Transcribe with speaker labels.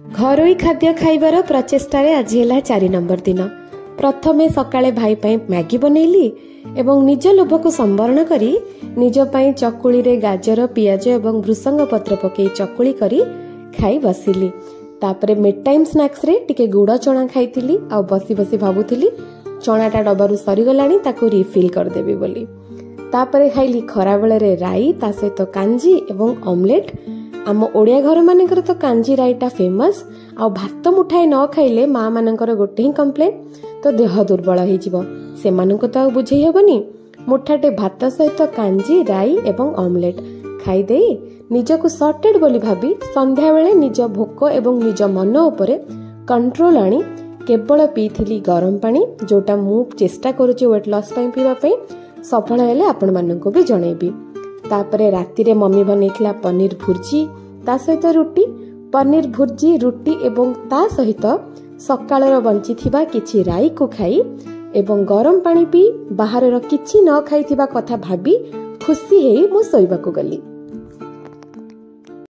Speaker 1: घरोई खाद्य खाइबार प्रचेष्टार आज है 4 नंबर दिन। प्रथमे सकाळे भाई पाई मैगी बनैली एवं निज लोभ को संवरण करी निज पाई चकुली रे गाजर पियाज एवं भृसंग पत्र पकई चकुली करी खाई बसिली। तापरे मिड टाइम स्नैक्स रे टिके गुड़ चना खाइतिली आ बसी बसी भाबुतिली चनाटा डबारू सरी गलानी ताको रिफिल कर देबी बोली। तापरे खाइली खरा बेले रे राई ता सहित कांजी एवं ऑमलेट। आम ओडिया घर मानकर तो कांजी राईटा फेमस। आ भात मुठाए न खाइले माँ मानकर गोटे ही कंप्लेन तो देह दुर्बल हो से मानक तो बुझे हेबनी। मुठाटे भात सहित कांजी राई एवं ऑमलेट खाईदे निजको सॉर्टेड बोली भाभी संध्या बेले निज भोक एवं निज मन उपरे कंट्रोल आनी केवल पीथिली गरम पानी जोटा मु चेष्टा करूची वेट लॉस पई पीवा पई सफल हेले आपण माननको भी जणेबी। तापरे राती रे मम्मी बनैथिला पनीर भुर्जी ता सहित रुटी। पनीर भुर्जी रुटी एवं ता सहित सकाळर बंची थिबा किछि राई को खाई एवं गरम पानी पी बाहर किछि न खाइथिबा कथा भाबी खुशी हेई मु सोइबा को गली।